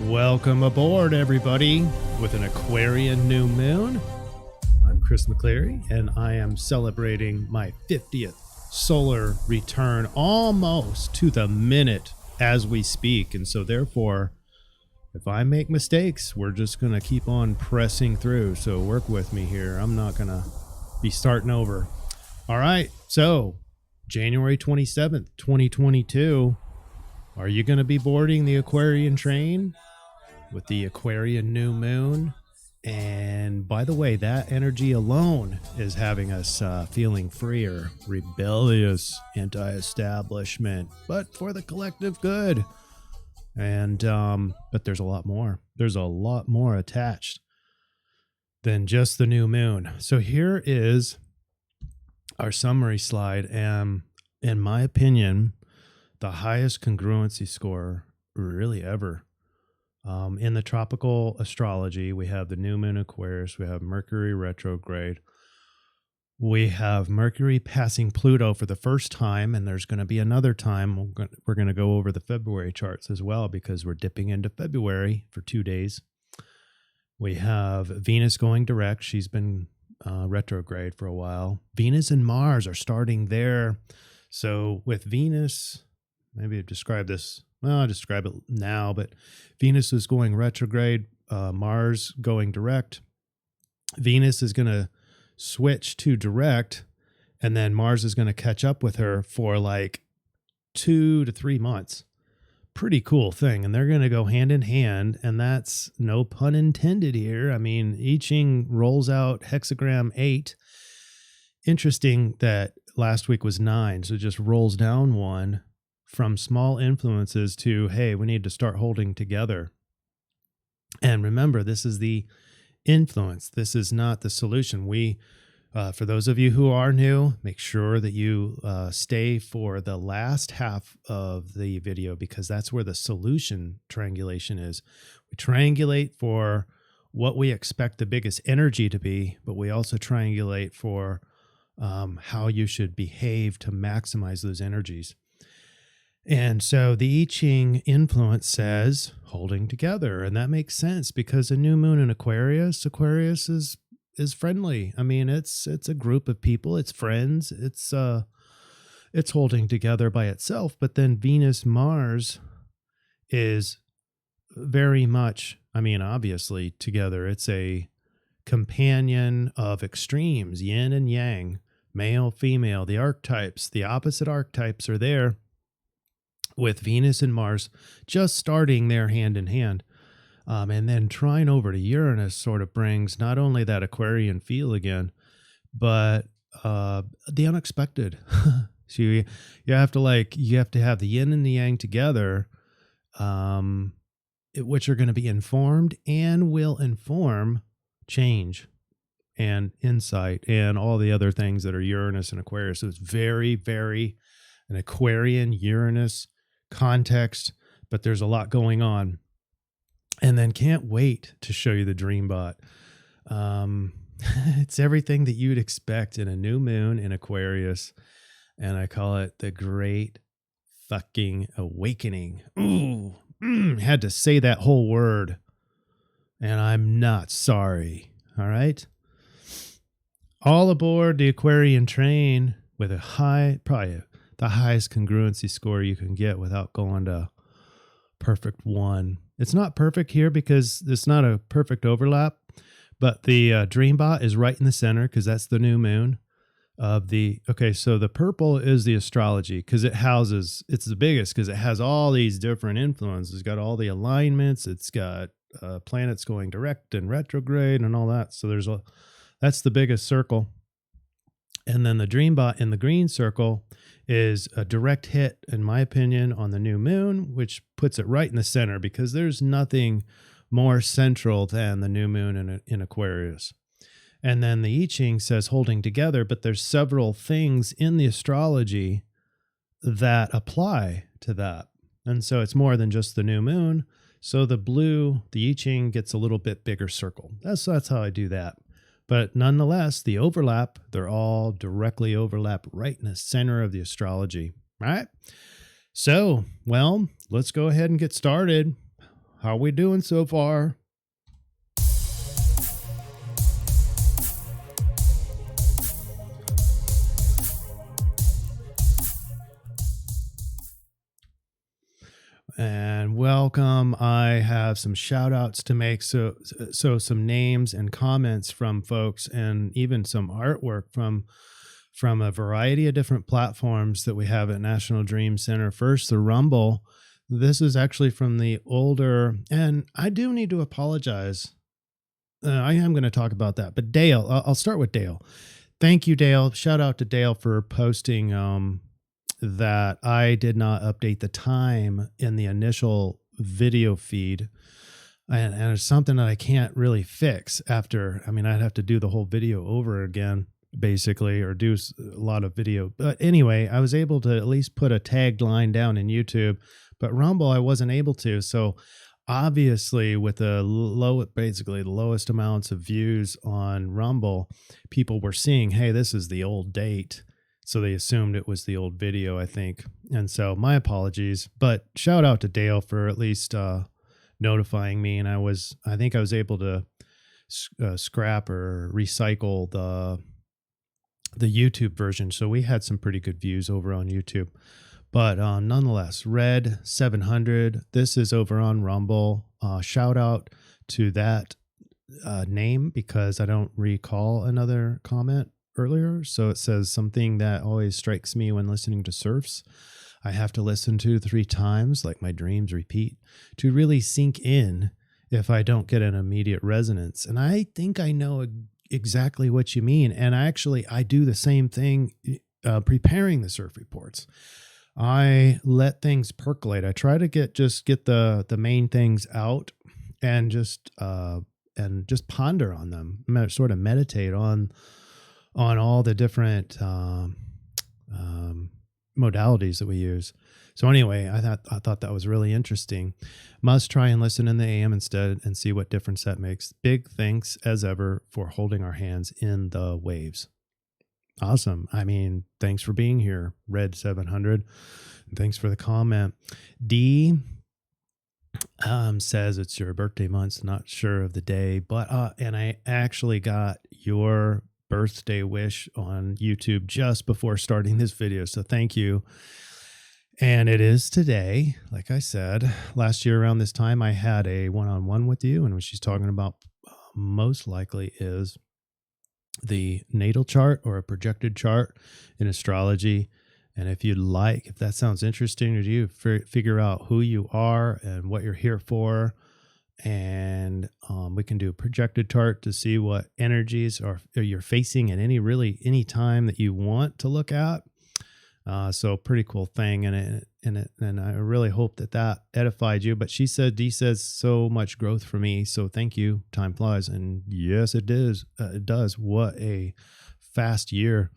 Welcome aboard, everybody, with an Aquarian new moon. I'm Chris McCleary, and I am celebrating my 50th solar return almost to the minute as we speak. And so therefore, if I make mistakes, we're just going to keep on pressing through. So work with me here. I'm not going to be starting over. All right. So January 27th, 2022. Are you going to be boarding the Aquarian train with the Aquarian new moon? And by the way, that energy alone is having us feeling freer, rebellious, anti-establishment, but for the collective good. And but there's a lot more. There's a lot more attached than just the new moon. So here is our summary slide. And in my opinion, the highest congruency score really ever. In the tropical astrology, we have the new moon Aquarius, we have Mercury retrograde, we have Mercury passing Pluto for the first time, and there's going to be another time. We're going to go over the February charts as well because we're dipping into February for 2 days. We have Venus going direct. She's been retrograde for a while. Venus and Mars are starting there. So with Venus, maybe describe this. Well, I'll describe it now, but Venus is going retrograde, Mars going direct. Venus is going to switch to direct, and then Mars is going to catch up with her for like 2 to 3 months. Pretty cool thing. And they're going to go hand in hand, and that's no pun intended here. I mean, I-Ching rolls out hexagram 8. Interesting that last week was 9, so it just rolls down 1. From small influences to, hey, we need to start holding together. And remember, this is the influence. This is not the solution. We, for those of you who are new, make sure that you stay for the last half of the video because that's where the solution triangulation is. We triangulate for what we expect the biggest energy to be, but we also triangulate for how you should behave to maximize those energies. And so the I-Ching influence says holding together. And that makes sense because a new moon in Aquarius is friendly. I mean, it's a group of people, it's friends, it's holding together by itself. But then Venus Mars is very much, I mean, obviously together. It's a companion of extremes, yin and yang, male, female, the archetypes, the opposite archetypes are there. With Venus and Mars just starting there hand in hand. And then trine over to Uranus sort of brings not only that Aquarian feel again, but the unexpected. So you have to have the yin and the yang together, which are going to be informed and will inform change and insight and all the other things that are Uranus and Aquarius. So it's very, very an Aquarian Uranus context, but there's a lot going on. And then can't wait to show you the Dreambot. It's everything that you'd expect in a new moon in Aquarius, and I call it the Great Fucking Awakening. Ooh, had to say that whole word, and I'm not sorry. All right, all aboard the Aquarian train with a high, probably the highest congruency score you can get without going to perfect 1. It's not perfect here because it's not a perfect overlap, but the Dreambot is right in the center because that's the new moon of the, okay, so the purple is the astrology because it's the biggest because it has all these different influences. It's got all the alignments. It's got planets going direct and retrograde and all that. So that's the biggest circle. And then the Dreambot in the green circle is a direct hit, in my opinion, on the new moon, which puts it right in the center because there's nothing more central than the new moon in Aquarius. And then the I-Ching says holding together, but there's several things in the astrology that apply to that. And so it's more than just the new moon. So the I-Ching gets a little bit bigger circle. That's how I do that. But nonetheless, the overlap, they're all directly overlap right in the center of the astrology, right? So, well, let's go ahead and get started. How we doing so far? And welcome. I have some shout outs to make. So some names and comments from folks, and even some artwork from a variety of different platforms that we have at National Dream Center. First, the Rumble. This is actually from the older, and I do need to apologize. I am going to talk about that, but Dale, I'll start with Dale. Thank you, Dale. Shout out to Dale for posting that I did not update the time in the initial video feed. And it's something that I can't really fix after. I mean, I'd have to do the whole video over again, basically, or do a lot of video. But anyway, I was able to at least put a tagged line down in YouTube, but Rumble, I wasn't able to. So obviously with basically the lowest amounts of views on Rumble, people were seeing, hey, this is the old date. So they assumed it was the old video, I think. And so my apologies, but shout out to Dale for at least notifying me. And I think I was able to scrap or recycle the YouTube version. So we had some pretty good views over on YouTube. But nonetheless, Red 700, this is over on Rumble. Shout out to that name because I don't recall another comment earlier. So it says something that always strikes me when listening to CIRFs. I have to listen to 3 times, like my dreams repeat, to really sink in if I don't get an immediate resonance. And I think I know exactly what you mean. And I do the same thing preparing the CIRF reports. I let things percolate. I try to get the main things out and just ponder on them, sort of meditate on all the different modalities that we use. So anyway, I thought that was really interesting. Must try and listen in the AM instead and see what difference that makes. Big thanks as ever for holding our hands in the waves. Awesome. I mean, thanks for being here, Red 700. Thanks for the comment. D says it's your birthday month. Not sure of the day, but and I actually got your birthday wish on YouTube just before starting this video. So thank you. And it is today. Like I said, last year around this time, I had a one-on-one with you. And what she's talking about most likely is the natal chart or a projected chart in astrology. And if that sounds interesting to you, figure out who you are and what you're here for. And we can do a projected chart to see what energies are you're facing at any time that you want to look at. So pretty cool thing. And I really hope that edified you. But D says so much growth for me. So thank you. Time flies. And yes, it does. It does. What a fast year.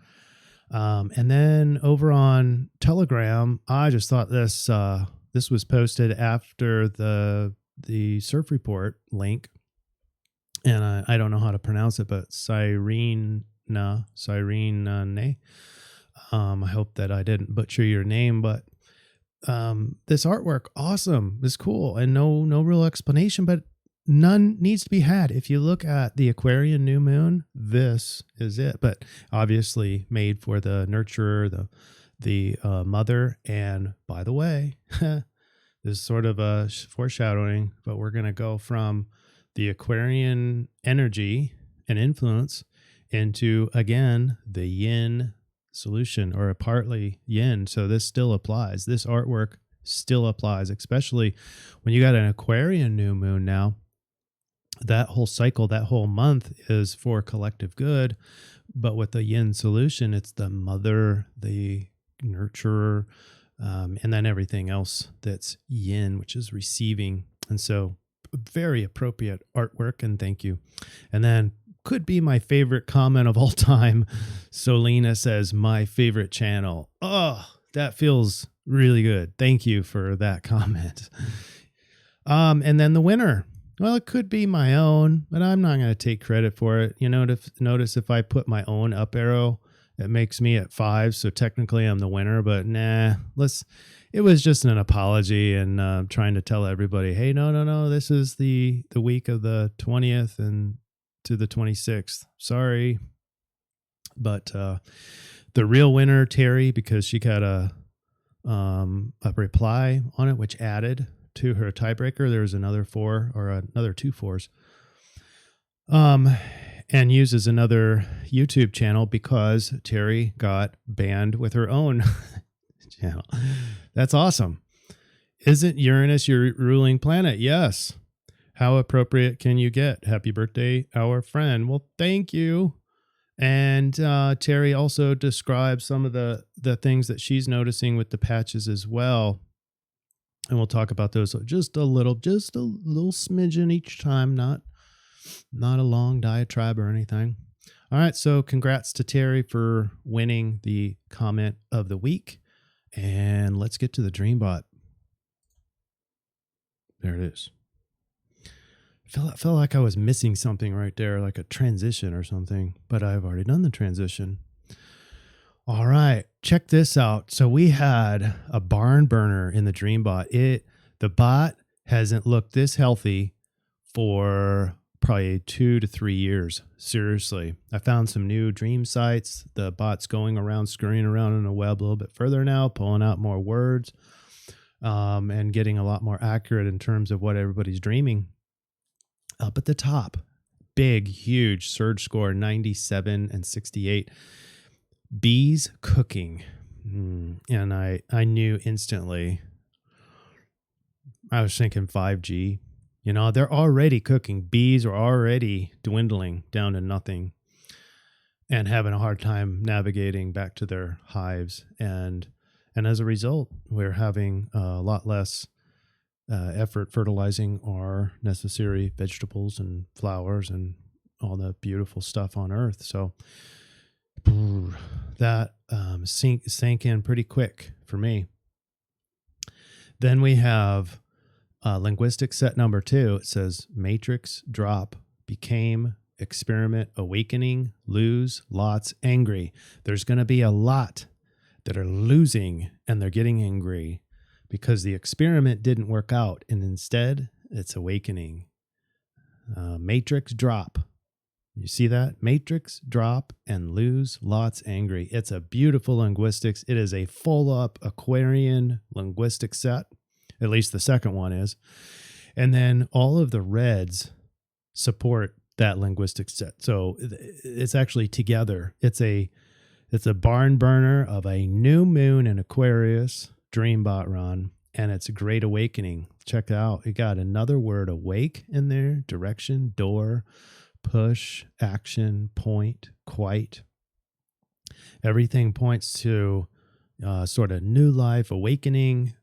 And then over on Telegram, I just thought this was posted after the CIRF report link, and I don't know how to pronounce it, but Cyrene. I hope that I didn't butcher your name, but this artwork, awesome, is cool, and no real explanation, but none needs to be had. If you look at the Aquarian new moon, this is it. But obviously made for the nurturer, the mother. And by the way, this is sort of a foreshadowing, but we're going to go from the Aquarian energy and influence into, again, the yin solution, or a partly yin. So this still applies. This artwork still applies, especially when you got an Aquarian new moon now. That whole cycle, that whole month is for collective good. But with the yin solution, it's the mother, the nurturer, and then everything else that's yin, which is receiving. And so very appropriate artwork, and thank you. And then could be my favorite comment of all time. Solina says, my favorite channel. Oh, that feels really good. Thank you for that comment. And then the winner. Well, it could be my own, but I'm not going to take credit for it. You know, notice if I put my own up arrow, it makes me at 5. So technically I'm the winner, but nah, it was just an apology and trying to tell everybody, hey, no, this is the week of the 20th and to the 26th. Sorry. But the real winner, Terry, because she got a reply on it, which added to her tiebreaker. There was another 4 or another 2 4s. And uses another YouTube channel because Terry got banned with her own channel. That's awesome. Isn't Uranus your ruling planet? Yes. How appropriate can you get? Happy birthday, our friend. Well, thank you. And Terry also describes some of the things that she's noticing with the patches as well. And we'll talk about those just a little smidgen each time, not a long diatribe or anything. All right, so congrats to Terry for winning the comment of the week. And let's get to the Dreambot. There it is. I felt like I was missing something right there, like a transition or something, but I've already done the transition. All right, check this out. So we had a barn burner in the Dreambot. The bot hasn't looked this healthy for probably 2 to 3 years. Seriously. I found some new dream sites. The bot's going around, scurrying around in the web a little bit further now, pulling out more words, and getting a lot more accurate in terms of what everybody's dreaming. Up at the top, big, huge surge score, 97 and 68. Bees cooking. And I knew instantly. I was thinking 5G. You know, they're already cooking. Bees are already dwindling down to nothing and having a hard time navigating back to their hives. And as a result, we're having a lot less effort fertilizing our necessary vegetables and flowers and all the beautiful stuff on Earth. So that sank in pretty quick for me. Then we have linguistic set number 2. It says matrix drop, became, experiment, awakening, lose, lots, angry. There's going to be a lot that are losing and they're getting angry because the experiment didn't work out, and instead it's awakening. Matrix drop. You see that? Matrix drop and lose, lots, angry. It's a beautiful linguistics. It is a full up Aquarian linguistic set. At least the second one is. And then all of the reds support that linguistic set. So it's actually together. It's a barn burner of a new moon in Aquarius Dreambot run, and it's a great awakening. Check it out. It got another word, awake, in there. Direction, door, push, action, point, quite. Everything points to sort of new life, awakening.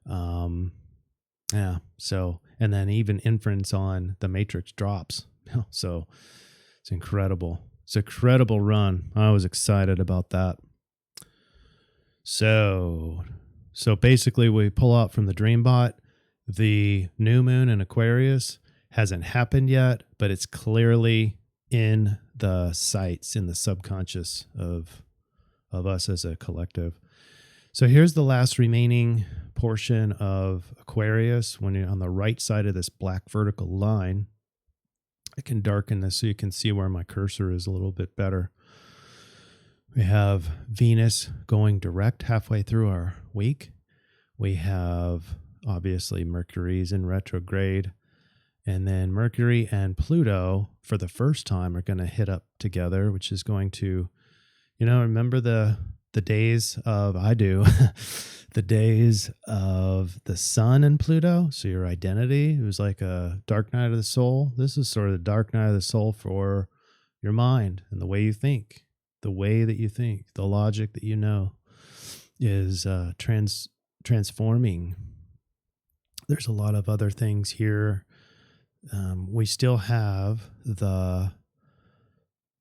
So, and then even inference on the matrix drops. So it's incredible. It's an incredible run. I was excited about that. So basically we pull out from the Dreambot, the new moon in Aquarius hasn't happened yet, but it's clearly in the sights, in the subconscious of us as a collective. So here's the last remaining portion of Aquarius. When you're on the right side of this black vertical line, I can darken this so you can see where my cursor is a little bit better. We have Venus going direct halfway through our week. We have, obviously, Mercury's in retrograde. And then Mercury and Pluto, for the first time, are going to hit up together, which is going to, remember the days of, the days of the sun and Pluto. So your identity, it was like a dark night of the soul. This is sort of the dark night of the soul for your mind and the way you think. The way that you think, the logic that you know is transforming. There's a lot of other things here. We still have the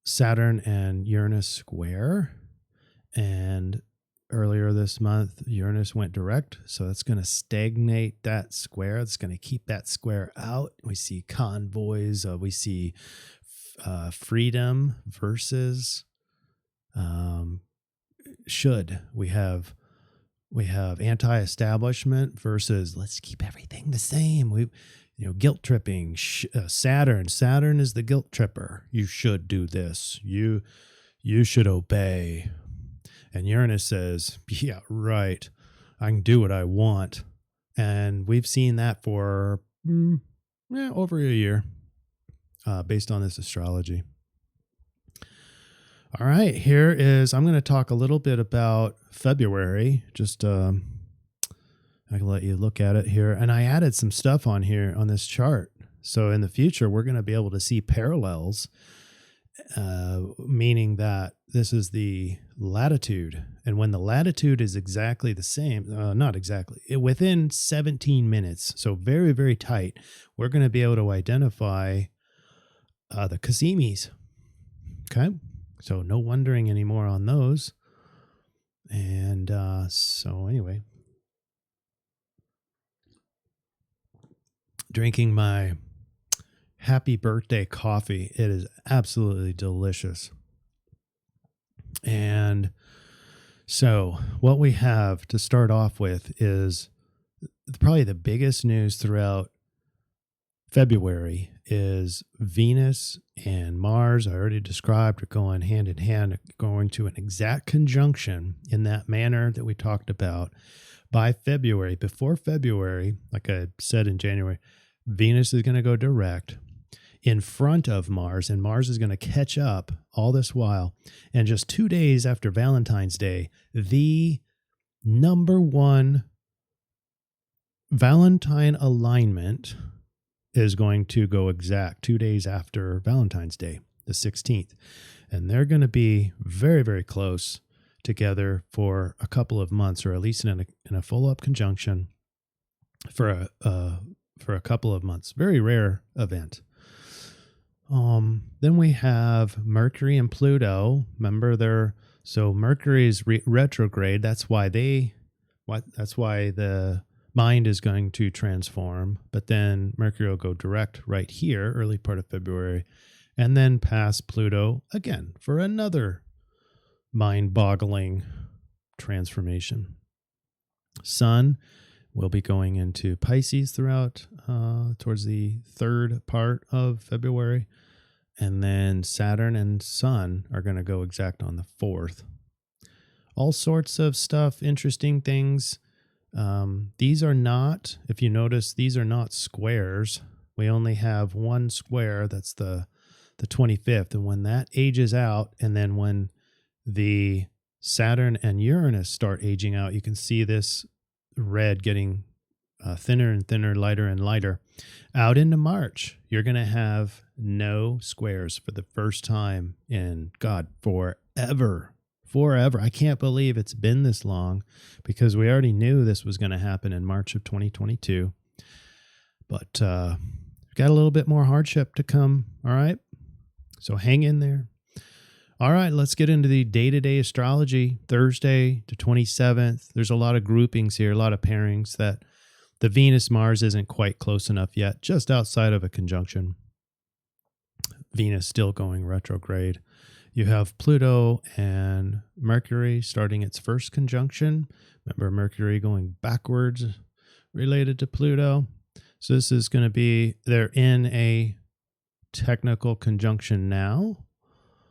Saturn and Uranus square. And earlier this month, Uranus went direct. So that's going to stagnate that square. It's going to keep that square out. We see convoys. We see freedom versus should. We have We have anti-establishment versus let's keep everything the same. Guilt tripping. Saturn. Saturn is the guilt tripper. You should do this. You should obey. And Uranus says, yeah, right. I can do what I want. And we've seen that for over a year based on this astrology. All right, I'm going to talk a little bit about February. Just I can let you look at it here. And I added some stuff on here on this chart. So in the future, we're going to be able to see parallels, meaning that this is the latitude. And when the latitude is exactly the same, not exactly, within 17 minutes, so very, very tight, we're going to be able to identify the Casimis. Okay? So no wondering anymore on those. And so anyway, drinking my happy birthday coffee. It is absolutely delicious. And so what we have to start off with is probably the biggest news throughout February is Venus and Mars, I already described, are going hand in hand, going to an exact conjunction in that manner that we talked about by February. Before February, like I said in January, Venus is going to go direct in front of Mars, and Mars is going to catch up all this while. And just 2 days after Valentine's Day, the number one Valentine alignment is going to go exact 2 days after Valentine's Day, the 16th. And they're going to be very, very close together for a couple of months, or at least in a full-up conjunction for a couple of months. Very rare event. Then we have Mercury and Pluto. Remember, so Mercury is retrograde. That's why the mind is going to transform, but then Mercury will go direct right here, early part of February, and then pass Pluto again for another mind-boggling transformation. Sun will be going into Pisces throughout towards the third part of February, and then Saturn and Sun are going to go exact on the 4th. All sorts of stuff, interesting things. These are not, if you notice, these are not squares. We only have one square, that's the 25th. And when that ages out, and then when the Saturn and Uranus start aging out, you can see this red getting thinner and thinner, lighter and lighter. Out into March, you're going to have no squares for the first time in, God, forever. I can't believe it's been this long, because we already knew this was going to happen in March of 2022. But got a little bit more hardship to come. All right. So hang in there. All right. Let's get into the day-to-day astrology. Thursday to 27th. There's a lot of groupings here, a lot of pairings that the Venus-Mars isn't quite close enough yet, just outside of a conjunction. Venus still going retrograde. You have Pluto and Mercury starting its first conjunction. Remember, Mercury going backwards related to Pluto. So this is going to be, they're in a technical conjunction now.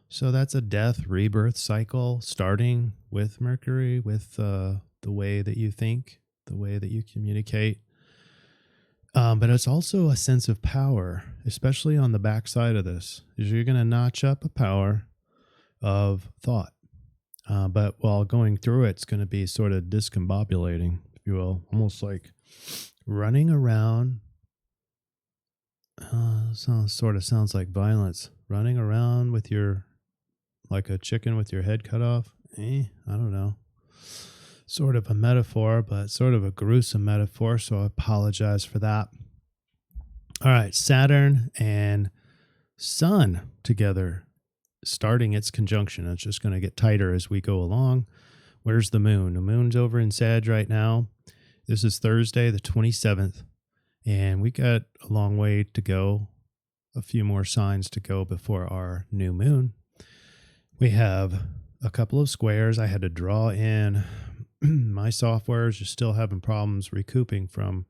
So that's a death, rebirth cycle starting with Mercury, with the way that you think, the way that you communicate. But it's also a sense of power, especially on the backside of this, is you're going to notch up a power of thought. But while going through it, it's going to be sort of discombobulating, if you will, almost like running around. Sounds like violence. Running around with like a chicken with your head cut off. I don't know. Sort of a metaphor, but sort of a gruesome metaphor, so I apologize for that. All right, Saturn and Sun together, starting its conjunction. It's just going to get tighter as we go along. Where's the moon? The moon's over in Sag right now. This is Thursday, the 27th, and we got a long way to go, a few more signs to go before our new moon. We have a couple of squares. I had to draw in my software is just still having problems recouping from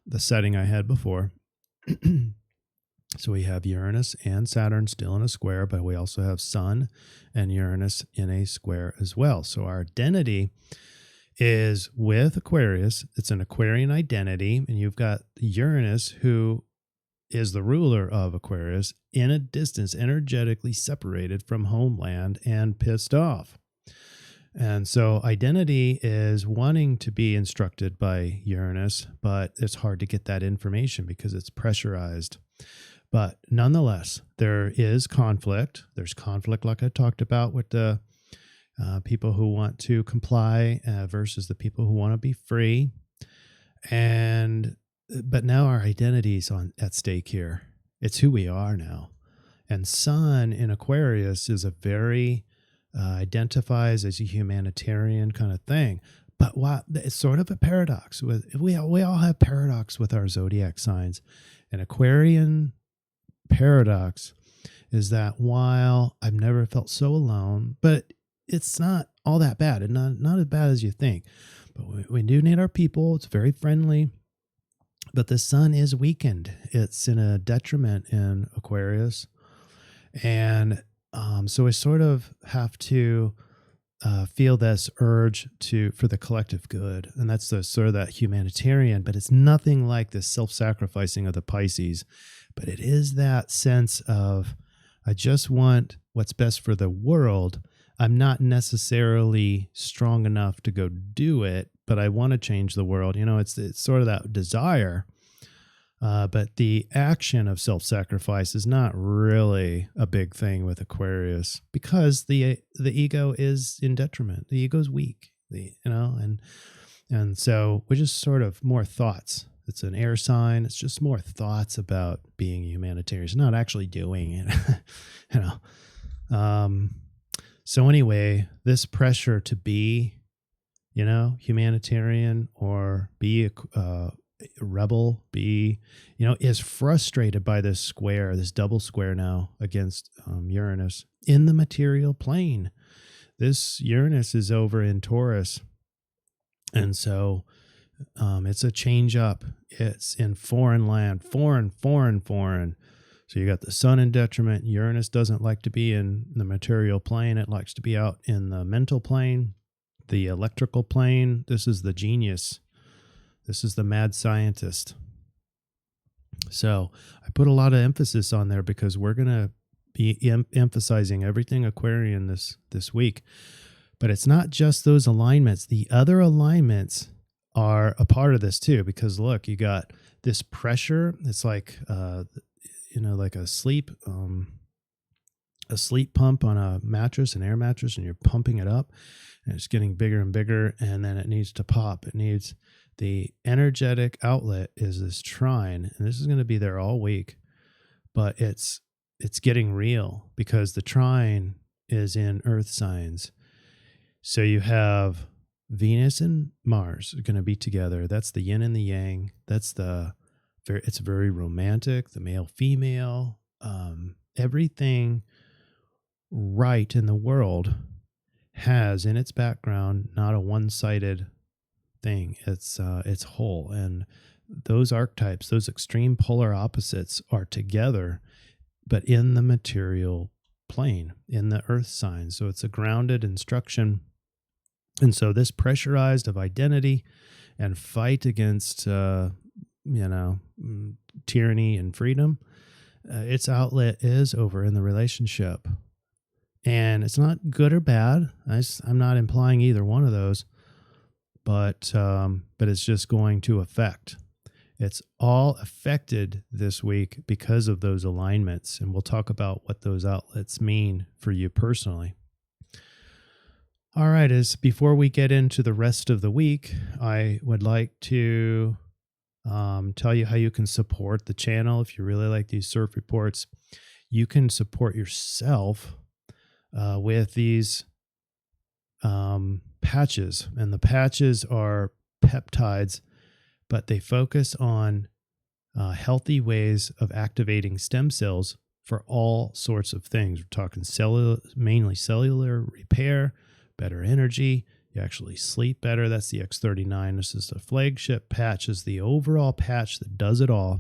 the setting I had before. So we have Uranus and Saturn still in a square, but we also have Sun and Uranus in a square as well. So our identity is with Aquarius. It's an Aquarian identity, and you've got Uranus, who is the ruler of Aquarius, in a distance, energetically separated from homeland and pissed off. And so identity is wanting to be instructed by Uranus, but it's hard to get that information because it's pressurized. But nonetheless, there is conflict. There's conflict, like I talked about, with the people who want to comply versus the people who want to be free. But now our identity is at stake here. It's who we are now. And Sun in Aquarius is a very identifies as a humanitarian kind of thing. But it's sort of a paradox. We all have paradox with our zodiac signs. An Aquarian paradox is that while I've never felt so alone, but it's not all that bad, and not as bad as you think. But we do need our people. It's very friendly. But the Sun is weakened. It's in a detriment in Aquarius. And so we sort of have to feel this urge for the collective good. And that's sort of that humanitarian, but it's nothing like the self-sacrificing of the Pisces. But it is that sense of, I just want what's best for the world. I'm not necessarily strong enough to go do it, but I want to change the world. It's sort of that desire. But the action of self-sacrifice is not really a big thing with Aquarius because the ego is in detriment. The ego is weak, and so we're just sort of more thoughts. It's an air sign. It's just more thoughts about being humanitarian. It's not actually doing it, So anyway, this pressure to be, humanitarian or be a rebel, is frustrated by this square, this double square now against Uranus in the material plane. This Uranus is over in Taurus. And so it's a change up. It's in foreign land, foreign. So you got the Sun in detriment. Uranus doesn't like to be in the material plane. It likes to be out in the mental plane, the electrical plane. This is the genius. This is the mad scientist. So I put a lot of emphasis on there because we're going to be emphasizing everything Aquarian this week. But it's not just those alignments. The other alignments are a part of this too, because look, you got this pressure. It's like, like a sleep pump on a mattress, an air mattress, and you're pumping it up and it's getting bigger and bigger. And then it needs to pop. The energetic outlet is this trine, and this is going to be there all week, but it's getting real because the trine is in earth signs. So you have Venus and Mars are going to be together. That's the yin and the yang. It's very romantic, the male, female, everything right in the world has in its background, not a one-sided thing. It's whole. And those archetypes, those extreme polar opposites are together, but in the material plane, in the earth sign. So it's a grounded instruction. And so this pressurized of identity and fight against, tyranny and freedom, its outlet is over in the relationship. And it's not good or bad. I'm not implying either one of those, but it's just going to affect. It's all affected this week because of those alignments. And we'll talk about what those outlets mean for you personally. All right, before we get into the rest of the week, I would like to tell you how you can support the channel. If you really like these CIRF reports, you can support yourself with these patches. And the patches are peptides, but they focus on healthy ways of activating stem cells for all sorts of things. We're talking mainly cellular repair, better energy, You actually sleep better. That's the X39. This is the flagship patch, is the overall patch that does it all.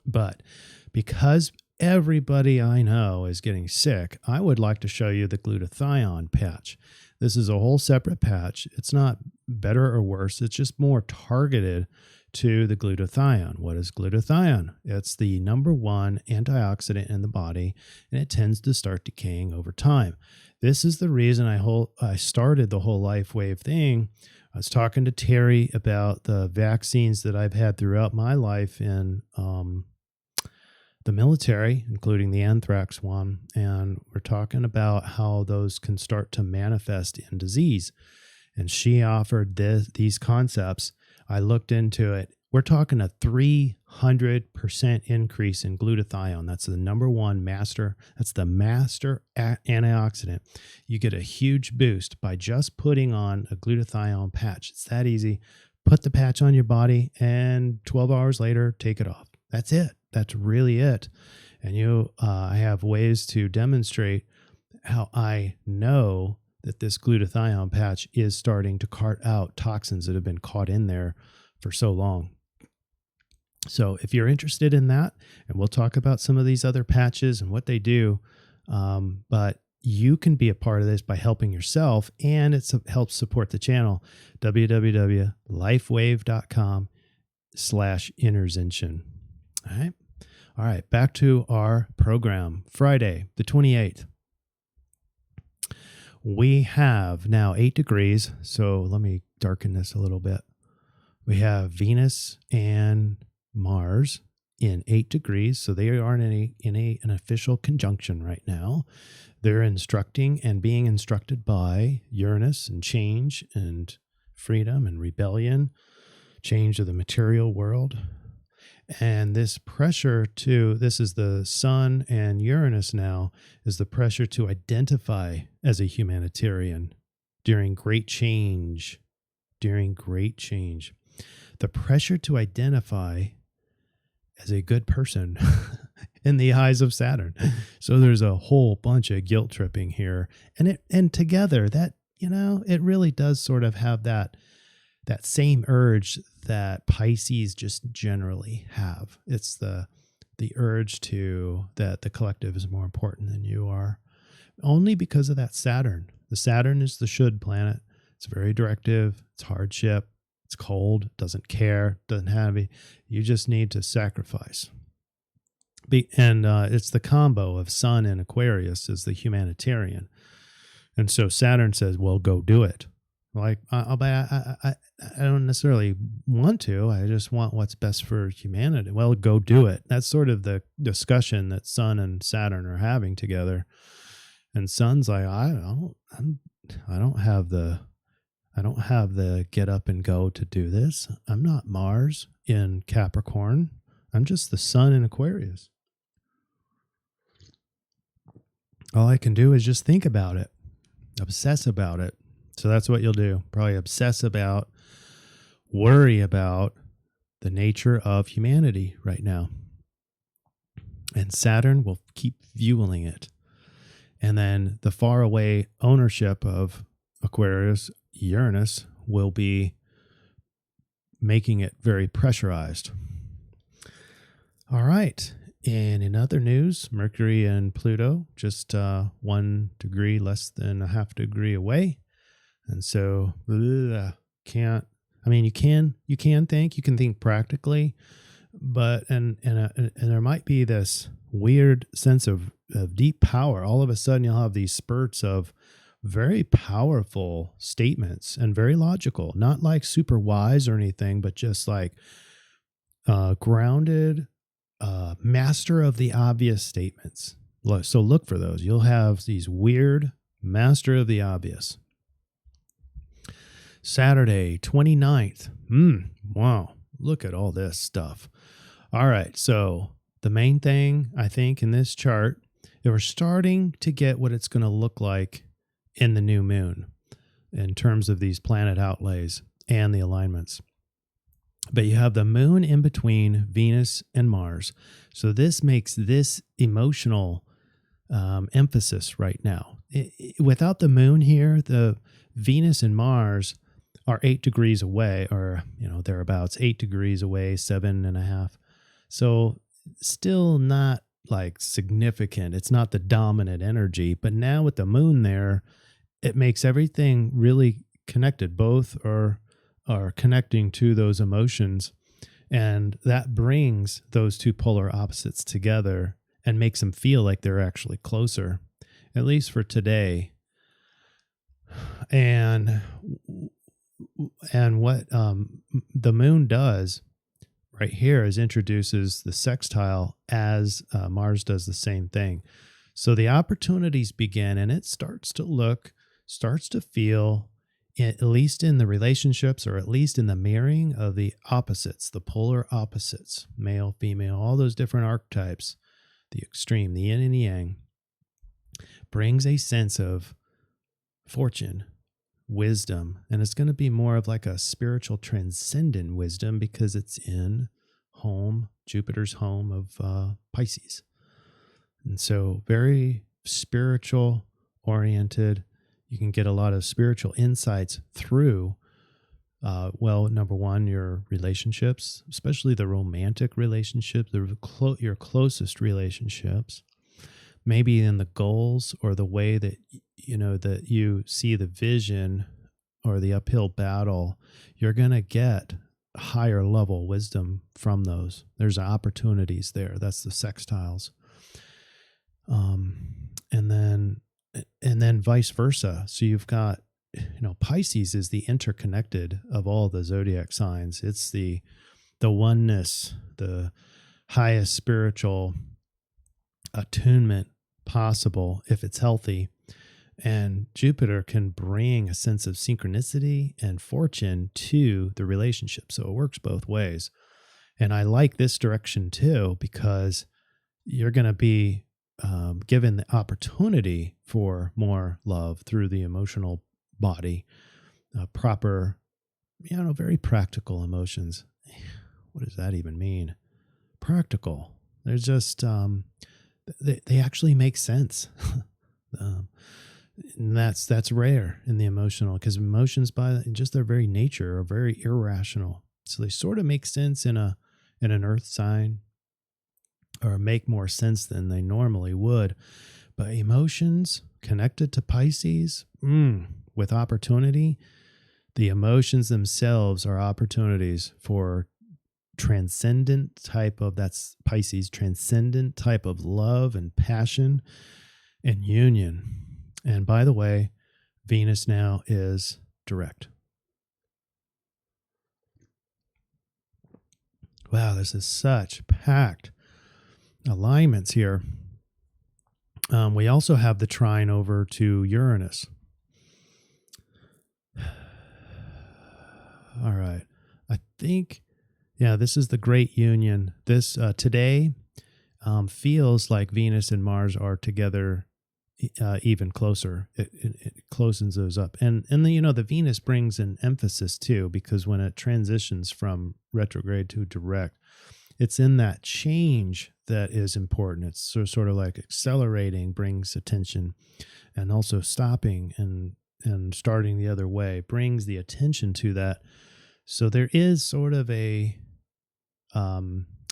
But because everybody I know is getting sick, I would like to show you the glutathione patch. This is a whole separate patch. It's not better or worse. It's just more targeted to the glutathione. What is glutathione? It's the number one antioxidant in the body, and it tends to start decaying over time. This is the reason I started the whole Life Wave thing. I was talking to Terry about the vaccines that I've had throughout my life in the military, including the anthrax one, and we're talking about how those can start to manifest in disease. And she offered these concepts. I looked into it. We're talking a 300% increase in glutathione. That's the number one master. That's the master antioxidant. You get a huge boost by just putting on a glutathione patch. It's that easy. Put the patch on your body, and 12 hours later, take it off. That's it. That's really it. And I have ways to demonstrate how I know that this glutathione patch is starting to cart out toxins that have been caught in there for so long. So if you're interested in that, and we'll talk about some of these other patches and what they do, but you can be a part of this by helping yourself, and it helps support the channel. www.lifewave.com/intervention. All right, back to our program. Friday, the 28th. We have now 8 degrees. So let me darken this a little bit. We have Venus and Mars in 8 degrees. So they are in an official conjunction right now. They're instructing and being instructed by Uranus and change and freedom and rebellion, change of the material world. And this pressure this is the Sun and Uranus now, is the pressure to identify as a humanitarian during great change. The pressure to identify as a good person in the eyes of Saturn. So there's a whole bunch of guilt tripping here. And together that, it really does sort of have that same urge that Pisces just generally have. It's the urge that the collective is more important than you are, only because of that Saturn. The Saturn is the should planet. It's very directive. It's hardship. It's cold. Doesn't care. Doesn't have it. You just need to sacrifice. And it's the combo of Sun and Aquarius is the humanitarian. And so Saturn says, well, go do it. Like, I don't necessarily want to. I just want what's best for humanity. Well, go do it. That's sort of the discussion that Sun and Saturn are having together. And Sun's like, I don't have the get up and go to do this. I'm not Mars in Capricorn. I'm just the Sun in Aquarius. All I can do is just think about it, obsess about it. So that's what you'll do. Probably obsess about, worry about the nature of humanity right now. And Saturn will keep fueling it. And then the faraway ownership of Aquarius, Uranus, will be making it very pressurized. All right. And in other news, Mercury and Pluto just 1 degree less than a half degree away. And so you can think practically, but and there might be this weird sense of deep power. All of a sudden you'll have these spurts of very powerful statements and very logical, not like super wise or anything, but just like grounded, master of the obvious statements. So look for those. You'll have these weird master of the obvious. Saturday, 29th. Wow. Look at all this stuff. All right. So the main thing I think in this chart, we're starting to get what it's going to look like in the new moon in terms of these planet outlays and the alignments. But you have the moon in between Venus and Mars. So this makes this emotional emphasis right now. without the moon here, the Venus and Mars are 8 degrees away, or, thereabouts, 8 degrees away, 7.5. So still not like significant. It's not the dominant energy, but now with the moon there, it makes everything really connected. Both are connecting to those emotions. And that brings those two polar opposites together and makes them feel like they're actually closer, at least for today. And what the moon does right here is introduces the sextile as Mars does the same thing. So the opportunities begin, and it starts to feel, at least in the relationships, or at least in the mirroring of the opposites, the polar opposites, male, female, all those different archetypes, the extreme, the yin and the yang, brings a sense of fortune, wisdom, and it's going to be more of like a spiritual transcendent wisdom because it's in Jupiter's home of Pisces. And so very spiritual oriented. You can get a lot of spiritual insights through, number one, your relationships, especially the romantic relationships, your closest relationships, maybe in the goals or the way that, that you see the vision or the uphill battle. You're going to get higher level wisdom from those. There's opportunities there. That's the sextiles. And then vice versa. So you've got, Pisces is the interconnected of all the zodiac signs. It's the oneness, the highest spiritual attunement possible if it's healthy. And Jupiter can bring a sense of synchronicity and fortune to the relationship. So it works both ways. And I like this direction too, because you're going to be given the opportunity for more love through the emotional body, proper, very practical emotions. What does that even mean? Practical. They're just, they actually make sense. And that's rare in the emotional, because emotions by just their very nature are very irrational. So they sort of make sense in an earth sign, or make more sense than they normally would. But emotions connected to Pisces, with opportunity, the emotions themselves are opportunities for transcendent type of, that's Pisces, transcendent type of love and passion and union. And by the way, Venus now is direct. Wow, this is such packed alignments here. We also have the trine over to Uranus. All right. I think, this is the great union. This today feels like Venus and Mars are together even closer. It closens those up. And the Venus brings an emphasis too, because when it transitions from retrograde to direct, it's in that change that is important. It's sort of like accelerating brings attention, and also stopping and starting the other way brings the attention to that. So there is sort of a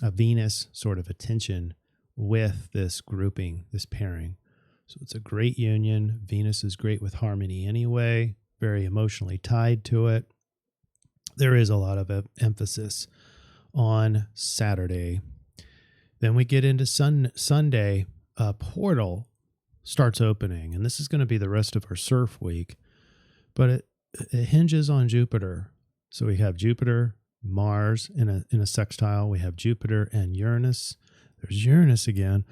Venus sort of attention with this grouping, this pairing. So it's a great union. Venus is great with harmony anyway, very emotionally tied to it. There is a lot of emphasis on Saturday. Then we get into Sunday. A portal starts opening, and this is going to be the rest of our CIRF week, but it hinges on Jupiter. So we have Jupiter, Mars in a sextile. We have Jupiter and Uranus. There's Uranus again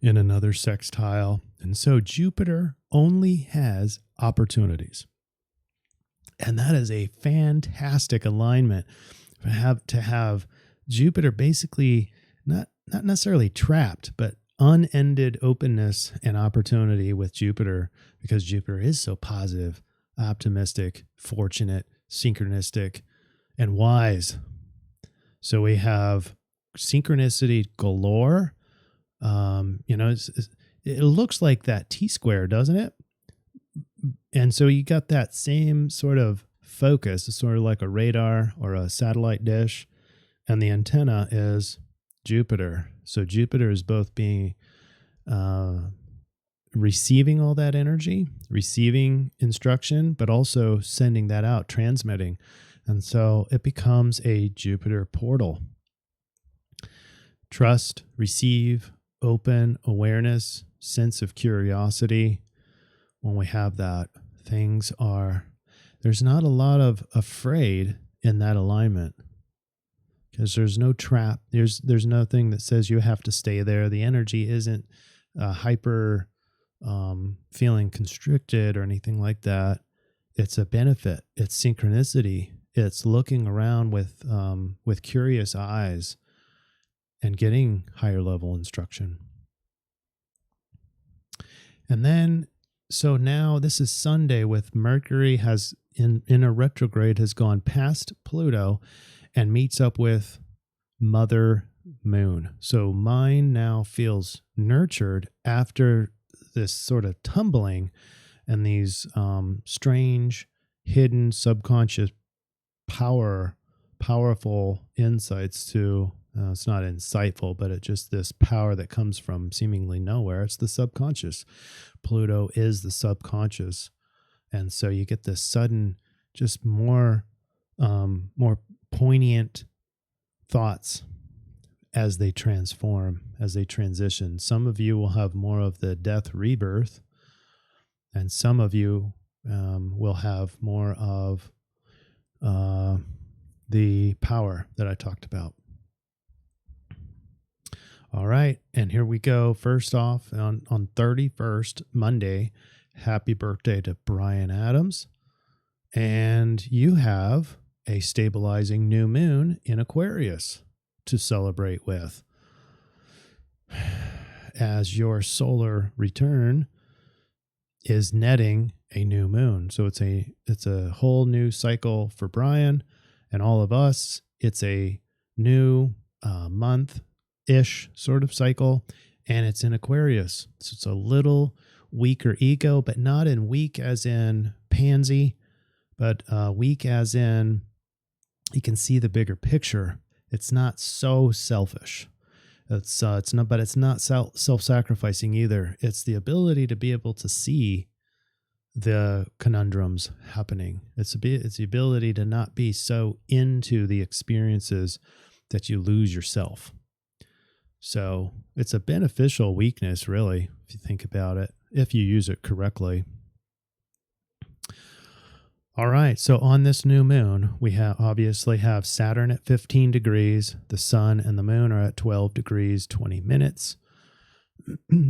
in another sextile. And so Jupiter only has opportunities. And that is a fantastic alignment to have Jupiter basically not necessarily trapped, but unended openness and opportunity with Jupiter, because Jupiter is so positive, optimistic, fortunate, synchronistic, and wise. So we have synchronicity galore. It looks like that T-square, doesn't it? And so you got that same sort of focus. It's sort of like a radar or a satellite dish. And the antenna is Jupiter. So Jupiter is both being receiving all that energy, receiving instruction, but also sending that out, transmitting. And so it becomes a Jupiter portal. Trust, receive, open, awareness, sense of curiosity. When we have that, there's not a lot of afraid in that alignment, because there's no trap. There's nothing that says you have to stay there. The energy isn't hyper feeling constricted or anything like that. It's a benefit. It's synchronicity. It's looking around with curious eyes and getting higher level instruction. And then, so now this is Sunday, with Mercury has in a retrograde has gone past Pluto and meets up with Mother Moon. So mine now feels nurtured after this sort of tumbling and these strange, hidden, subconscious powerful insights to, it's not insightful, but it's just this power that comes from seemingly nowhere. It's the subconscious. Pluto is the subconscious. And so you get this sudden, just more poignant thoughts as they transform, as they transition. Some of you will have more of the death rebirth, and some of you will have more of the power that I talked about. All right, and here we go. First off, on 31st, Monday, happy birthday to Brian Adams. And you have a stabilizing new moon in Aquarius to celebrate with, as your solar return is netting a new moon. So it's a whole new cycle for Brian and all of us. It's a new month-ish sort of cycle, and it's in Aquarius. So it's a little weaker ego, but not in weak as in pansy, but weak as in you can see the bigger picture. It's not so selfish. It's not self-sacrificing either. It's the ability to be able to see the conundrums happening. It's the ability to not be so into the experiences that you lose yourself. So it's a beneficial weakness, really, if you think about it, if you use it correctly. All right, so on this new moon, we obviously have Saturn at 15 degrees. The sun and the moon are at 12 degrees, 20 minutes.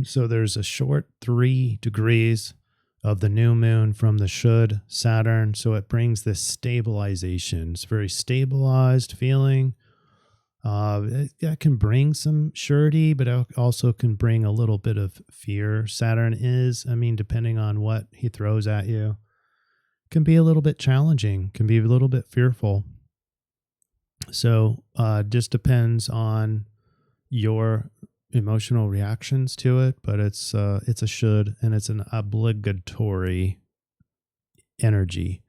So there's a short 3 degrees of the new moon from the should Saturn. So it brings this stabilization. It's a very stabilized feeling. That can bring some surety, but it also can bring a little bit of fear. Saturn is, depending on what he throws at you, can be a little bit challenging, can be a little bit fearful. So just depends on your emotional reactions to it, but it's a should, and it's an obligatory energy.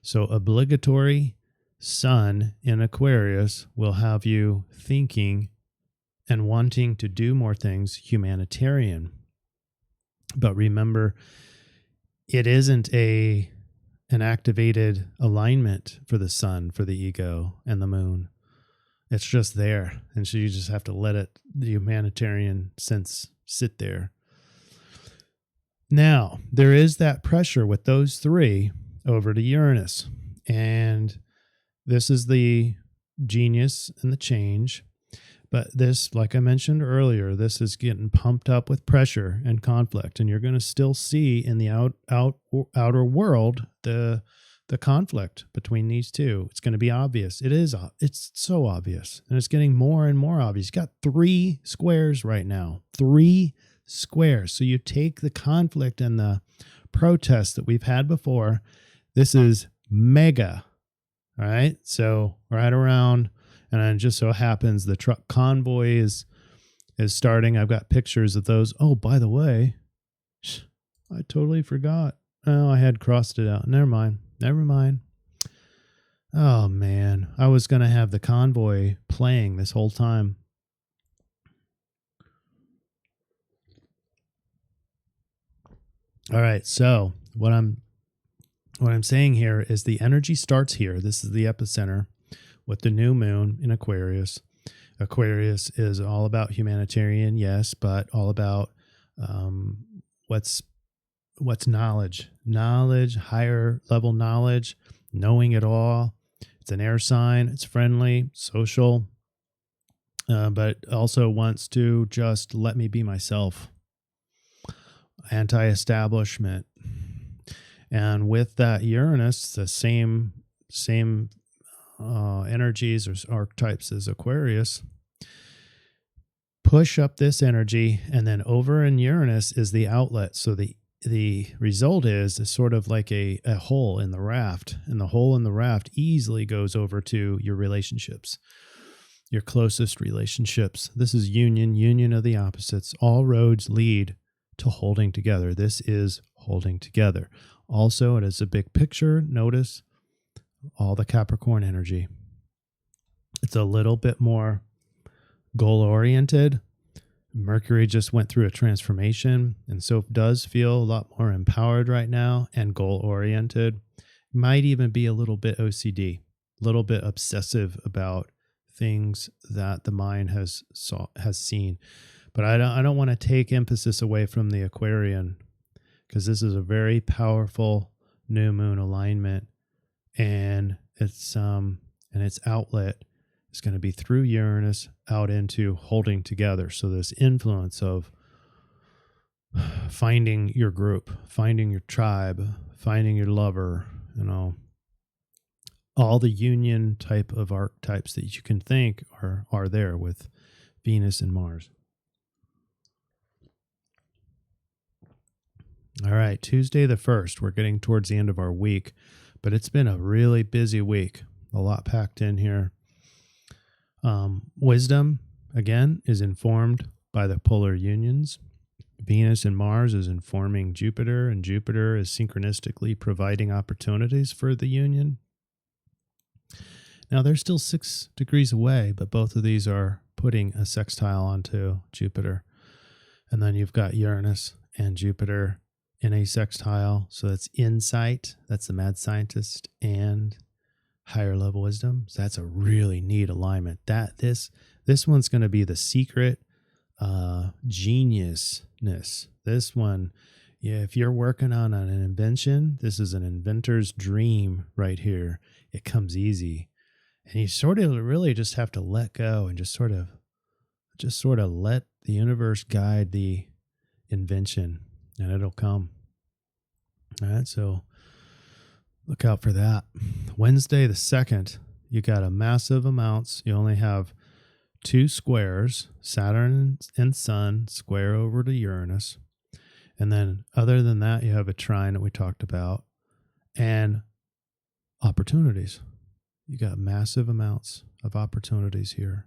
So obligatory sun in Aquarius will have you thinking and wanting to do more things humanitarian. But remember, it isn't an activated alignment for the sun, for the ego and the moon. It's just there. And so you just have to let the humanitarian sense sit there. Now, there is that pressure with those three over to Uranus. And this is the genius and the change. But this, like I mentioned earlier, this is getting pumped up with pressure and conflict. And you're going to still see in the outer world the conflict between these two. It's going to be obvious. It's so obvious. And it's getting more and more obvious. You got 3 squares right now. 3 squares. So you take the conflict and the protests that we've had before. This is mega. All right. So right around, and it just so happens the truck convoy is starting. I've got pictures of those. Oh, by the way, I totally forgot. Oh, I had crossed it out. Never mind. Oh, man. I was going to have the convoy playing this whole time. All right. So what I'm saying here is the energy starts here. This is the epicenter with the new moon in Aquarius. Aquarius is all about humanitarian, yes, but all about what's knowledge, higher level knowledge, knowing it all. It's an air sign. It's friendly, social, but also wants to just let me be myself. Anti-establishment. And with that Uranus, the same energies or archetypes as Aquarius, push up this energy, and then over in Uranus is the outlet. So the result is sort of like a hole in the raft, and the hole in the raft easily goes over to your relationships, your closest relationships. This is union of the opposites. All roads lead to holding together. This is holding together. Also, it is a big picture. Notice all the Capricorn energy. It's a little bit more goal-oriented. Mercury just went through a transformation, and so does feel a lot more empowered right now and goal-oriented. Might even be a little bit OCD, a little bit obsessive about things that the mind has seen. But I don't want to take emphasis away from the Aquarian, because this is a very powerful new moon alignment, and its outlet is going to be through Uranus out into holding together. So this influence of finding your group, finding your tribe, finding your lover, all the union type of archetypes that you can think are there with Venus and Mars. All right, Tuesday the 1st, we're getting towards the end of our week, but it's been a really busy week, a lot packed in here. Wisdom, again, is informed by the polar unions. Venus and Mars is informing Jupiter, and Jupiter is synchronistically providing opportunities for the union. Now, they're still 6 degrees away, but both of these are putting a sextile onto Jupiter. And then you've got Uranus and Jupiter in a sextile. So that's insight. That's the mad scientist and higher level wisdom. So that's a really neat alignment. This one's going to be the secret geniusness. This one, if you're working on an invention, this is an inventor's dream right here. It comes easy. And you sort of really just have to let go and just sort of let the universe guide the invention, and it'll come. All right, so look out for that. Wednesday the 2nd, you got a massive amounts. You only have 2 squares, Saturn and Sun square over to Uranus. And then other than that, you have a trine that we talked about and opportunities. You got massive amounts of opportunities here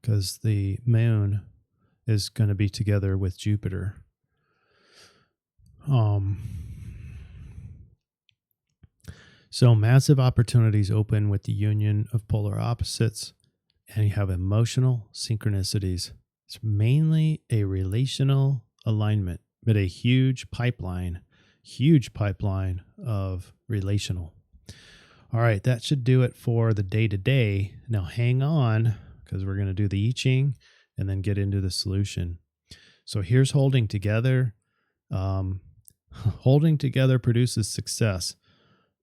because the moon is going to be together with Jupiter. So massive opportunities open with the union of polar opposites, and you have emotional synchronicities. It's mainly a relational alignment, but a huge pipeline of relational. All right, that should do it for the day-to-day. Now hang on, because we're going to do the I-Ching and then get into the solution. So here's holding together. Holding together produces success.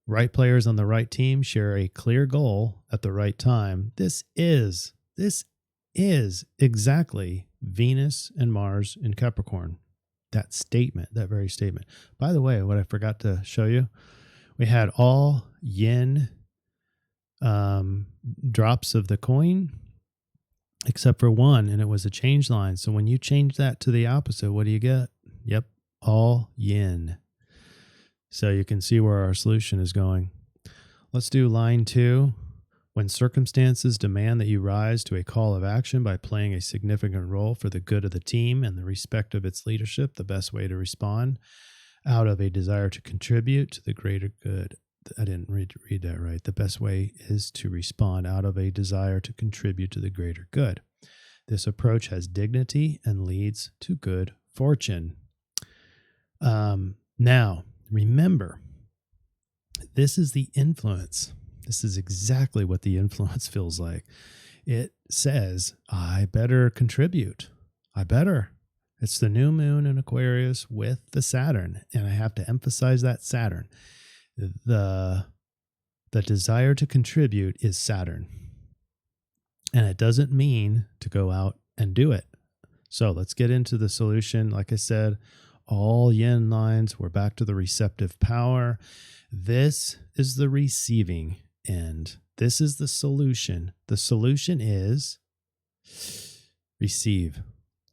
Right players on the right team share a clear goal at the right time. This is exactly Venus and Mars in Capricorn. That very statement. By the way, what I forgot to show you, we had all yin drops of the coin, except for one, and it was a change line. So when you change that to the opposite, what do you get? Yep, all yin. So you can see where our solution is going. Let's do line 2. When circumstances demand that you rise to a call of action by playing a significant role for the good of the team and the respect of its leadership, the best way to respond out of a desire to contribute to the greater good. I didn't read that right. The best way is to respond out of a desire to contribute to the greater good. This approach has dignity and leads to good fortune. Now, remember, this is the influence. This is exactly what the influence feels like. It says, I better contribute. I better. It's the new moon in Aquarius with the Saturn. And I have to emphasize that Saturn. The desire to contribute is Saturn. And it doesn't mean to go out and do it. So let's get into the solution. Like I said, all yin lines, we're back to the receptive power. This is the receiving end. This is the solution. The solution is receive.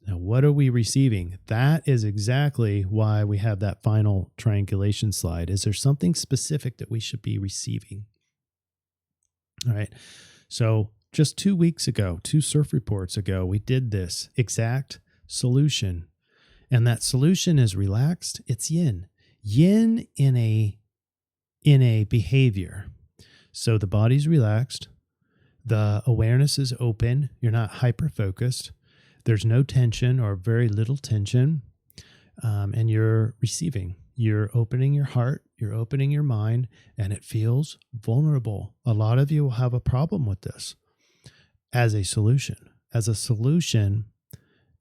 Now, what are we receiving? That is exactly why we have that final triangulation slide. Is there something specific that we should be receiving? All right. So just 2 weeks ago, 2 CIRF reports ago, we did this exact solution. And that solution is relaxed. It's yin. Yin in a behavior. So the body's relaxed. The awareness is open. You're not hyper-focused. There's no tension or very little tension. And you're receiving. You're opening your heart. You're opening your mind. And it feels vulnerable. A lot of you will have a problem with this as a solution. As a solution,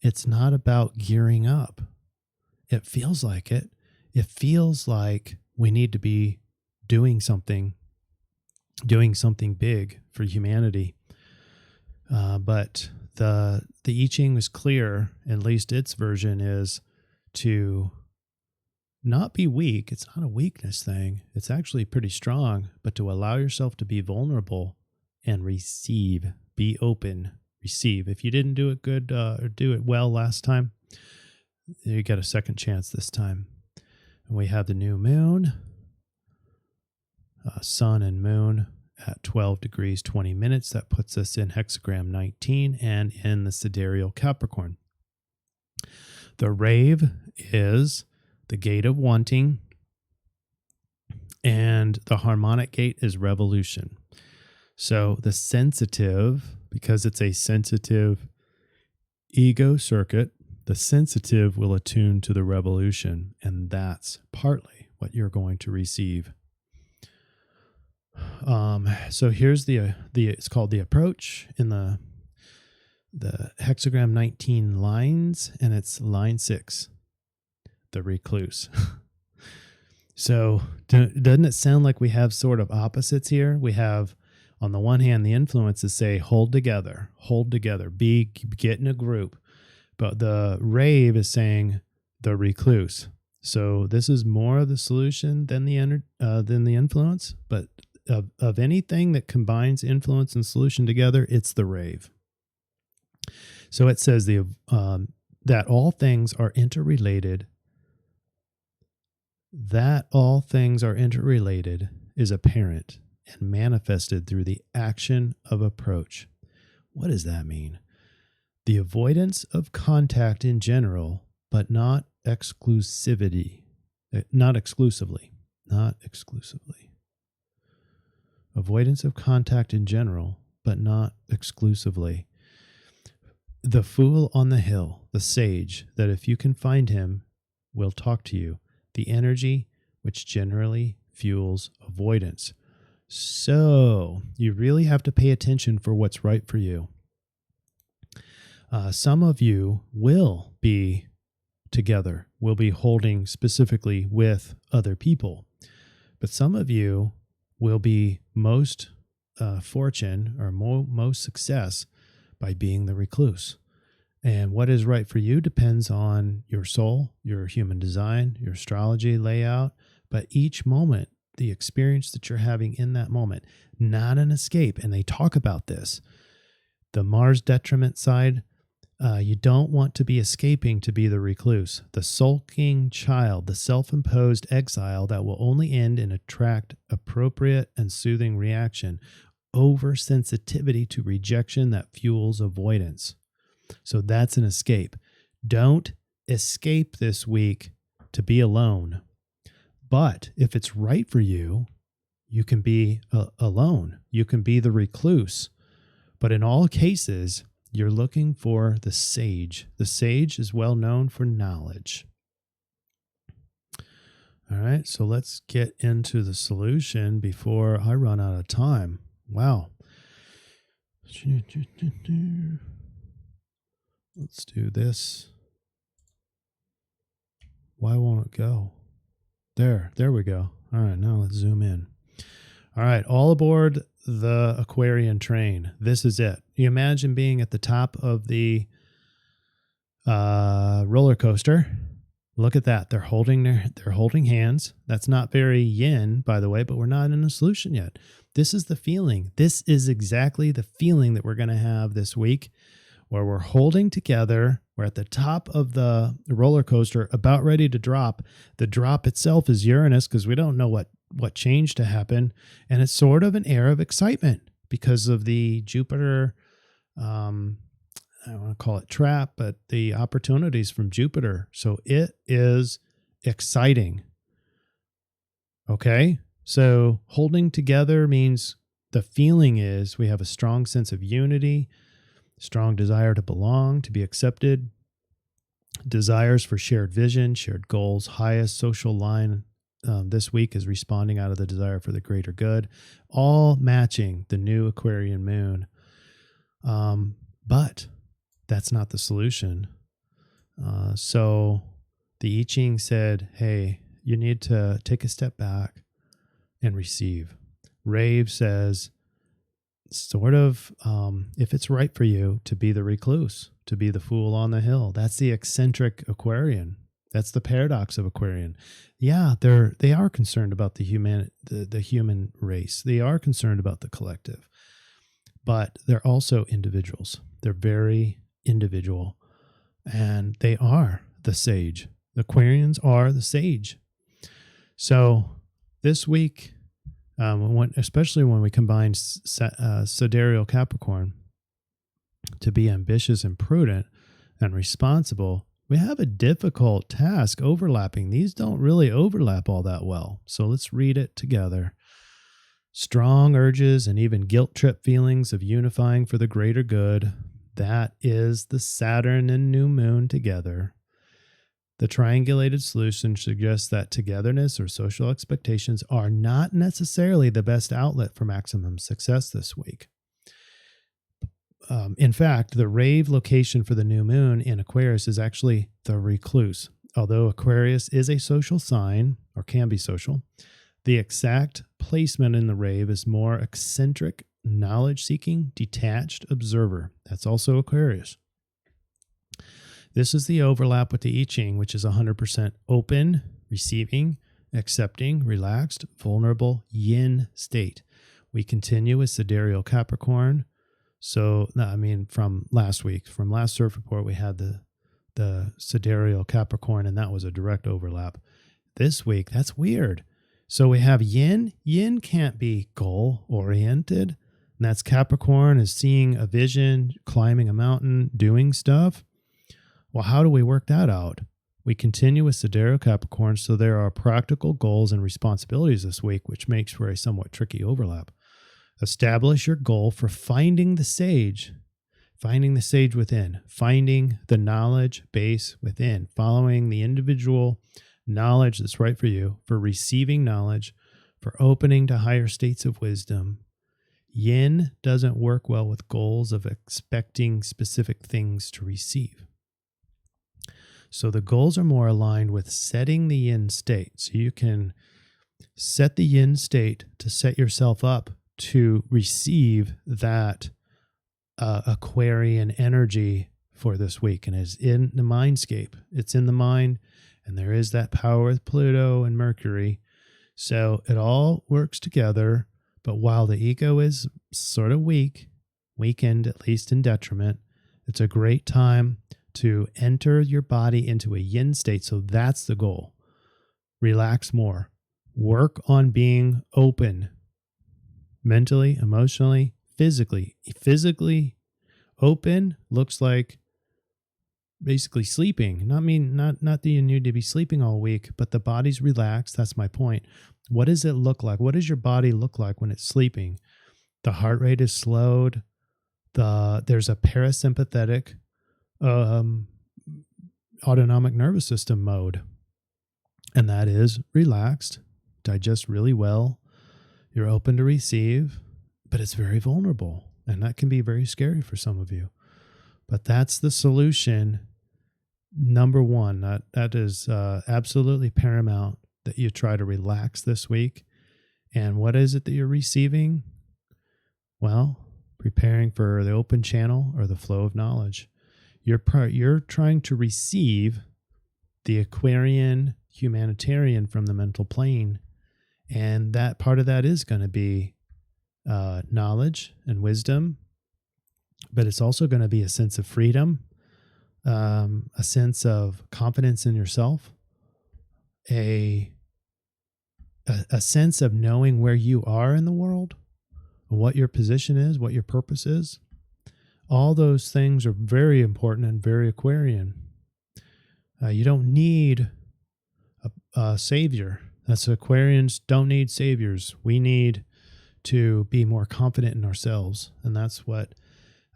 it's not about gearing up. It feels like it. It feels like we need to be doing something big for humanity. But the I-Ching was clear, at least its version is to not be weak. It's not a weakness thing. It's actually pretty strong, but to allow yourself to be vulnerable and receive, be open, receive. If you didn't do it good or do it well last time, you got a second chance this time. And we have the new moon, sun and moon at 12 degrees, 20 minutes. That puts us in hexagram 19 and in the sidereal Capricorn. The rave is the gate of wanting, and the harmonic gate is revolution. So the sensitive, because it's a sensitive ego circuit, the sensitive will attune to the revolution, and that's partly what you're going to receive. So here's the it's called the approach in the hexagram 19 lines, and it's line 6, the recluse. So doesn't it sound like we have sort of opposites here? We have, on the one hand, the influences say hold together, get in a group. But the rave is saying the recluse. So this is more of the solution than the influence. But of anything that combines influence and solution together, it's the rave. So it says that all things are interrelated. That all things are interrelated is apparent and manifested through the action of approach. What does that mean? The avoidance of contact in general, but not exclusively. Avoidance of contact in general, but not exclusively. The fool on the hill, the sage, that if you can find him, will talk to you. The energy which generally fuels avoidance. So you really have to pay attention for what's right for you. Some of you will be together, will be holding specifically with other people, but some of you will be most fortune or most success by being the recluse. And what is right for you depends on your soul, your human design, your astrology layout, but each moment, the experience that you're having in that moment, not an escape. And they talk about this. The Mars detriment side, you don't want to be escaping to be the recluse, the sulking child, the self-imposed exile that will only end in attract appropriate and soothing reaction, oversensitivity to rejection that fuels avoidance. So that's an escape. Don't escape this week to be alone. But if it's right for you, you can be alone. You can be the recluse. But in all cases, you're looking for the sage. The sage is well known for knowledge. All right, so let's get into the solution before I run out of time. Wow. Let's do this. Why won't it go? There we go. All right, now let's zoom in. All right, all aboard the Aquarian train. This is it. You imagine being at the top of the roller coaster. Look at that. They're holding hands. That's not very yin, by the way, but we're not in a solution yet. This is the feeling. This is exactly the feeling that we're going to have this week, where we're holding together. We're at the top of the roller coaster, about ready to drop. The drop itself is Uranus, because we don't know what change to happen. And it's sort of an air of excitement because of the Jupiter, I don't want to call it trap, but the opportunities from Jupiter. So it is exciting. Okay. So holding together means the feeling is we have a strong sense of unity, strong desire to belong, to be accepted, desires for shared vision, shared goals. Highest social line this week is responding out of the desire for the greater good, all matching the new Aquarian moon. But that's not the solution. So the I-Ching said, hey, you need to take a step back and receive. Rave says, sort of, if it's right for you, to be the recluse, to be the fool on the hill. That's the eccentric Aquarian. That's the paradox of Aquarian. Yeah, they are concerned about the human race. They are concerned about the collective, but they're also individuals. They're very individual, and they are the sage. The Aquarians are the sage. So this week, especially when we combine Sidereal Capricorn to be ambitious and prudent and responsible, we have a difficult task overlapping. These don't really overlap all that well. So let's read it together. Strong urges and even guilt trip feelings of unifying for the greater good. That is the Saturn and new moon together. The triangulated solution suggests that togetherness or social expectations are not necessarily the best outlet for maximum success this week. In fact, the rave location for the new moon in Aquarius is actually the recluse. Although Aquarius is a social sign, or can be social, the exact placement in the rave is more eccentric, knowledge-seeking, detached observer. That's also Aquarius. This is the overlap with the I-Ching, which is 100% open, receiving, accepting, relaxed, vulnerable, yin state. We continue with Sidereal Capricorn. So, from last week, from last CIRF report, we had the Sidereal Capricorn, and that was a direct overlap. This week, that's weird. So we have yin. Yin can't be goal-oriented. And that's Capricorn is seeing a vision, climbing a mountain, doing stuff. Well, how do we work that out? We continue with Sidereal Capricorn, so there are practical goals and responsibilities this week, which makes for a somewhat tricky overlap. Establish your goal for finding the sage within, finding the knowledge base within, following the individual knowledge that's right for you, for receiving knowledge, for opening to higher states of wisdom. Yin doesn't work well with goals of expecting specific things to receive. So the goals are more aligned with setting the yin state. So you can set the yin state to set yourself up to receive that Aquarian energy for this week. And it's in the mindscape. It's in the mind, and there is that power with Pluto and Mercury. So it all works together. But while the ego is sort of weakened, at least in detriment, it's a great time to enter your body into a yin state. So that's the goal. Relax more. Work on being open. Mentally, emotionally, physically. Physically open looks like basically sleeping. Not that you need to be sleeping all week, but the body's relaxed. That's my point. What does it look like? What does your body look like when it's sleeping? The heart rate is slowed. There's a parasympathetic autonomic nervous system mode, and that is relaxed, digest really well. You're open to receive, but it's very vulnerable, and that can be very scary for some of you. But that's the solution. Number one, that is absolutely paramount, that you try to relax this week. And what is it that you're receiving? Well, preparing for the open channel or the flow of knowledge. You're trying to receive the Aquarian humanitarian from the mental plane. And that part of that is going to be knowledge and wisdom, but it's also going to be a sense of freedom, a sense of confidence in yourself, a sense of knowing where you are in the world, what your position is, what your purpose is. All those things are very important and very Aquarian. You don't need a savior. That's Aquarians don't need saviors. We need to be more confident in ourselves. And that's what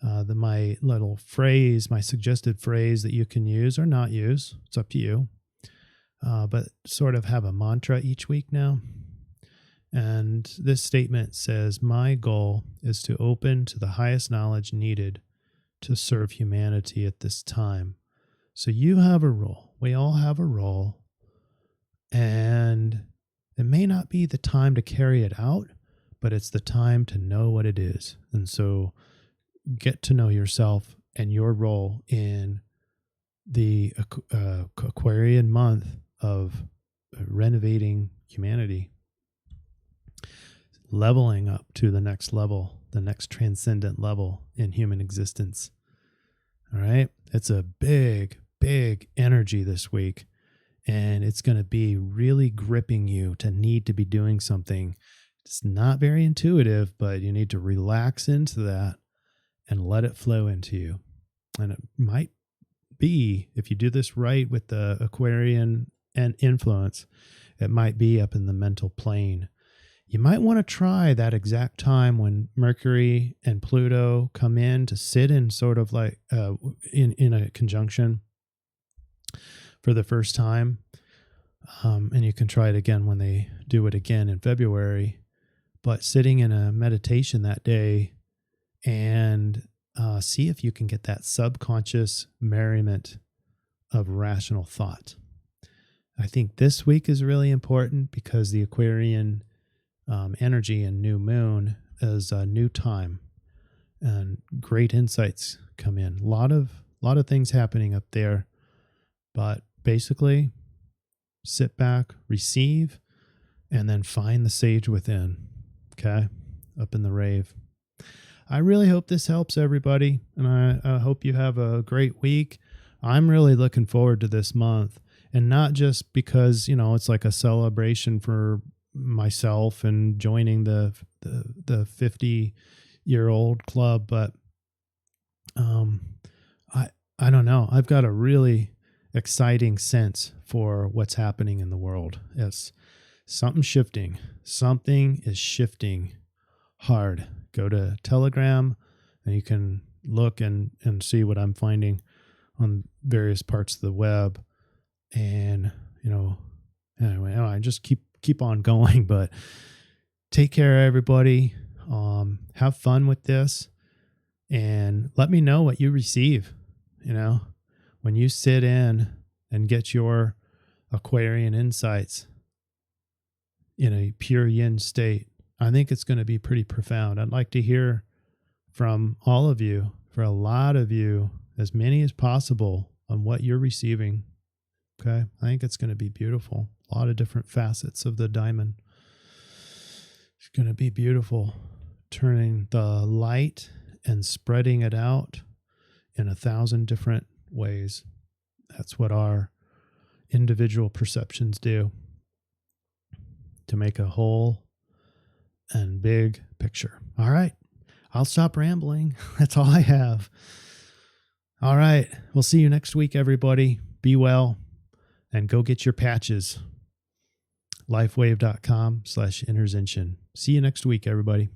my little phrase, my suggested phrase that you can use or not use, it's up to you, but sort of have a mantra each week now. And this statement says, my goal is to open to the highest knowledge needed to serve humanity at this time. So you have a role. We all have a role. And it may not be the time to carry it out, but it's the time to know what it is. And so get to know yourself and your role in the Aquarian month of renovating humanity, leveling up to the next level, the next transcendent level in human existence. All right. It's a big, big energy this week, and it's going to be really gripping you to need to be doing something. It's not very intuitive, but you need to relax into that and let it flow into you. And it might be, if you do this right with the Aquarian and influence, it might be up in the mental plane. You might want to try that exact time when Mercury and Pluto come in to sit in sort of like in a conjunction for the first time. And you can try it again when they do it again in February. But sitting in a meditation that day and see if you can get that subconscious merriment of rational thought. I think this week is really important because the Aquarian energy and new moon is a new time, and great insights come in. A lot of things happening up there, but basically sit back, receive, and then find the sage within. Okay, up in the rave. I really hope this helps everybody, and I hope you have a great week. I'm really looking forward to this month, and not just because, it's like a celebration for myself and joining the 50-year-old club, but I don't know. I've got a really exciting sense for what's happening in the world. It's something shifting. Something is shifting hard. Go to Telegram and you can look and see what I'm finding on various parts of the web. And, anyway, I just keep on going, but take care, everybody. Have fun with this and let me know what you receive. When you sit in and get your Aquarian insights in a pure yin state, I think it's going to be pretty profound. I'd like to hear from all of you, for a lot of you, as many as possible, on what you're receiving. Okay. I think it's going to be beautiful. A lot of different facets of the diamond. It's going to be beautiful, turning the light and spreading it out in 1,000 different ways. That's what our individual perceptions do to make a whole and big picture. All right. I'll stop rambling. That's all I have. All right. We'll see you next week, everybody. Be well and go get your patches. Lifewave.com/intervention. See you next week, everybody.